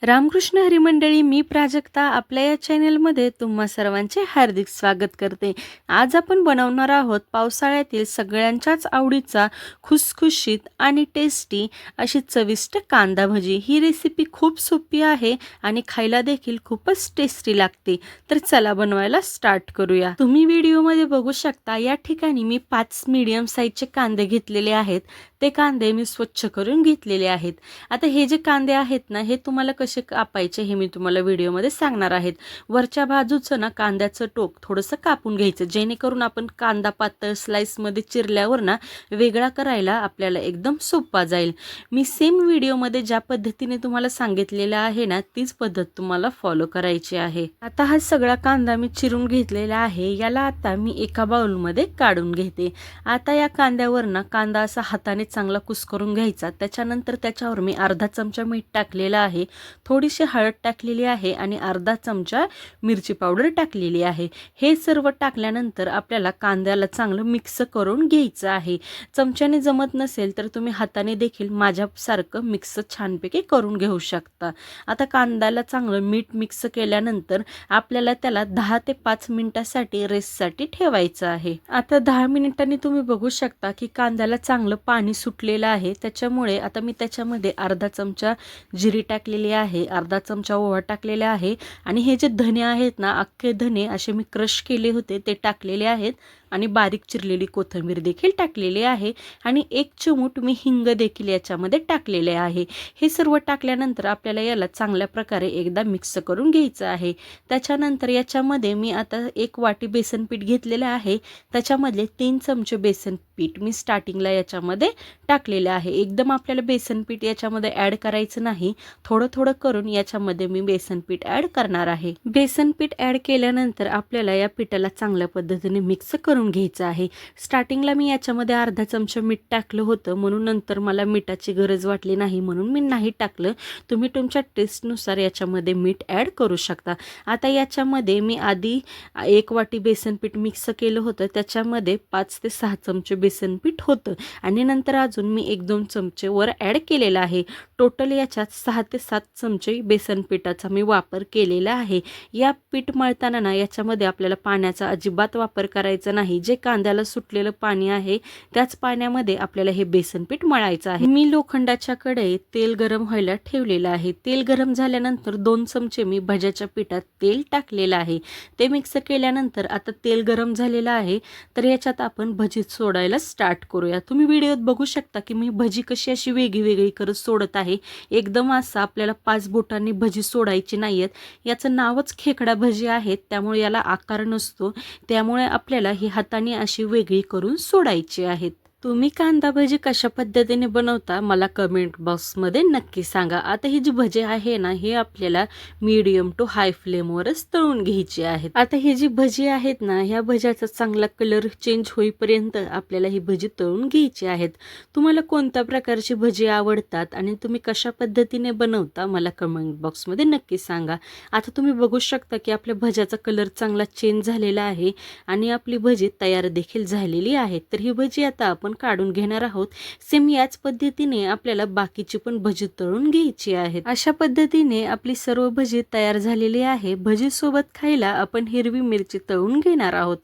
रामकृष्ण हरी मंडळी, मी प्राजक्ता आपल्या या चॅनलमध्ये तुम्हा सर्वांचे हार्दिक स्वागत करते। आज आपण बनवणार आहोत पावसाळ्यातील सगळ्यांच्याच आवडीचा खुसखुशीत आणि टेस्टी अशी चविष्ट कांदा भजी। ही रेसिपी खूप सोपी आहे आणि खायला देखील खूपच टेस्टी लागते। तर चला बनवायला स्टार्ट करूया। तुम्ही व्हिडिओमध्ये बघू शकता, या ठिकाणी मी 5 मीडियम साईजचे कांदे घेतलेले आहेत। ते कांदे मी स्वच्छ करून घेतलेले आहेत। आता हे जे कांदे आहेत ना, हे तुम्हाला कसे कापायचे हे मी तुम्हाला व्हिडिओमध्ये सांगणार आहेत। वरच्या बाजूचं ना कांद्याचं टोक थोडंसं कापून घ्यायचं, जेणेकरून आपण कांदा पातळ स्लाइसमध्ये चिरल्यावर ना वेगळा करायला आपल्याला एकदम सोपा जाईल। मी सेम व्हिडिओमध्ये ज्या पद्धतीने तुम्हाला सांगितलेलं आहे ना, तीच पद्धत तुम्हाला फॉलो करायची आहे। आता हा सगळा कांदा मी चिरून घेतलेला आहे। याला आता मी एका बाउलमध्ये काढून घेते। आता या कांद्यावर ना कांदा असा हाताने चांगला कुस्करून घ्यायचा। त्याच्यानंतर त्याच्यावर मी अर्धा चमचा मीठ टाकलेला आहे, थोडीशी हळद टाकलेली आहे आणि अर्धा चमचा मिरची पावडर टाकलेली आहे। हे सर्व टाकल्यानंतर आपल्याला कांद्याला चांगलं मिक्स करून घ्यायचं आहे। चमच्याने जमत नसेल तर तुम्ही हाताने देखील माझ्यासारखं मिक्स छानपैकी करून घेऊ शकता। आता कांद्याला चांगलं मीठ मिक्स केल्यानंतर आपल्याला त्याला 10 ते 5 मिनिटासाठी रेस्टसाठी ठेवायचं आहे। आता 10 मिनिटांनी तुम्ही बघू शकता की कांद्याला चांगलं पाणी सुटलेलं आहे। त्याच्यामुळे आता मी त्याच्यामध्ये अर्धा चमचा जिरी टाकलेली आहे, अर्धा चमचा ओवा टाकलेला आहे आणि हे जे धने आहेत ना, अख्खे धने असे मी क्रश केले होते ते टाकलेले आहेत आणि बारीक चिरलेली कोथिंबीर देखील टाकलेली आहे आणि 1 चिमूट मी हिंग देखील याच्यामध्ये टाकलेले आहे। हे सर्व टाकल्यानंतर आपल्याला याला चांगल्या प्रकारे एकदा मिक्स करून घ्यायचं आहे। त्याच्यानंतर याच्यामध्ये मी आता 1 वाटी बेसन पीठ घेतलेलं आहे। त्याच्यामधले 3 चमचे बेसन पीठ मी स्टार्टिंगला याच्यामध्ये टाकलेले आहे। एकदम आपल्याला बेसन पीठ याच्यामध्ये ॲड करायचं नाही, थोडं थोडं करून याच्यामध्ये मी बेसन पीठ ॲड करणार आहे। बेसन पीठ ॲड केल्यानंतर आपल्याला या पिठाला चांगल्या पद्धतीने मिक्स करून घ्यायचं आहे। स्टार्टिंगला मी याच्यामध्ये अर्धा चमचा मीठ टाकलं होतं, म्हणून नंतर मला मिठाची गरज वाटली नाही म्हणून मी नाही टाकलं। तुम्ही तुमच्या टेस्टनुसार याच्यामध्ये मीठ ॲड करू शकता। आता याच्यामध्ये मी आधी 1 वाटी बेसन पीठ मिक्स केलं होतं, त्याच्यामध्ये 5 ते 6 चमचे बेसन पीठ होतं आणि नंतर अजून मी 1-2 चमचे वर ॲड केलेला आहे। टोटल याच्यात 6 ते 7 चमचे बेसन पिठाचा मी वापर केलेला आहे। या पीठ मळताना ना याच्यामध्ये आपल्याला पाण्याचा अजिबात वापर करायचा नाही। जे कांद्याला सुटलेलं पाणी आहे त्याच पाण्यामध्ये आपल्याला हे बेसन पीठ मळायचं आहे। मी लोखंडाच्या कढईत तेल गरम व्हायला ठेवलेलं आहे। तेल गरम झाल्यानंतर 2 चमचे मी भज्याच्या पिठात तेल टाकलेलं आहे। ते मिक्स केल्यानंतर आता तेल गरम झालेलं आहे, तर याच्यात आपण भजी सोडायला स्टार्ट करूया। तुम्ही व्हिडिओत बघू शकता की मी भजी कशी अशी वेगळी करत सोडत आहे। एकदम असं आपल्याला 5 बोटांनी भजी सोडायची नाहीयेत। याचं नावच खेकडा भजी आहे, त्यामुळे याला आकार नसतो, त्यामुळे आपल्याला ही हाताने अशी वेगळी करून सोडायची आहेत। तुम्ही कांदा भजी कशा पद्धतीने बनवता मला कमेंट बॉक्समध्ये नक्की सांगा। आता ही जी भजी आहे ना, हे आपल्याला मीडियम टू हाय फ्लेमवरच तळून घ्यायची आहेत। आता ही जी भजी आहेत ना, ह्या भज्याचा चांगला कलर चेंज होईपर्यंत आपल्याला ही भजी तळून घ्यायची आहेत। तुम्हाला कोणत्या प्रकारची भजी आवडतात आणि तुम्ही कशा पद्धतीने बनवता मला कमेंट बॉक्समध्ये नक्की सांगा। आता तुम्ही बघू शकता की आपल्या भज्याचा कलर चांगला चेंज झालेला आहे आणि आपली भजी तयार देखील झालेली आहे। तर ही भजी आता आपण काढून घेणार आहोत। सेम याच पद्धतीने आपल्याला बाकीची पण भजी तळून घ्यायची आहेत। अशा पद्धतीने आपली सर्व भजी तयार झालेली आहे। भजी सोबत खायला आपण हिरवी मिरची तळून घेणार आहोत।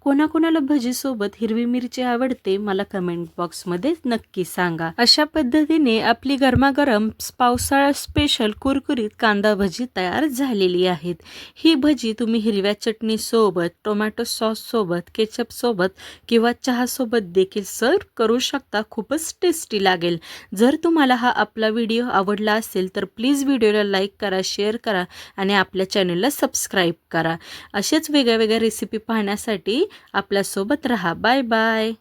कोणाकोणाला भजी सोबत हिरवी मिरची आवडते मला कमेंट बॉक्समध्ये नक्की सांगा। अशा पद्धतीने आपली गरमागरम पावसाळा स्पेशल कुरकुरीत कांदा भजी तयार झालेली आहेत। ही भजी तुम्ही हिरव्या चटणी सोबत, टोमॅटो सॉस सोबत, केचप सोबत किंवा चहा सोबत देखील सर्व करू शकता। खूपच टेस्टी लागेल। जर तुम्हाला हा आपला व्हिडिओ आवडला असेल तर प्लीज व्हिडिओला लाईक करा, शेअर करा आणि आपल्या चॅनलला सबस्क्राईब करा। असेच वेगळ्या रेसिपी पाहण्यासाठी आपल्या सोबत रहा। Bye bye.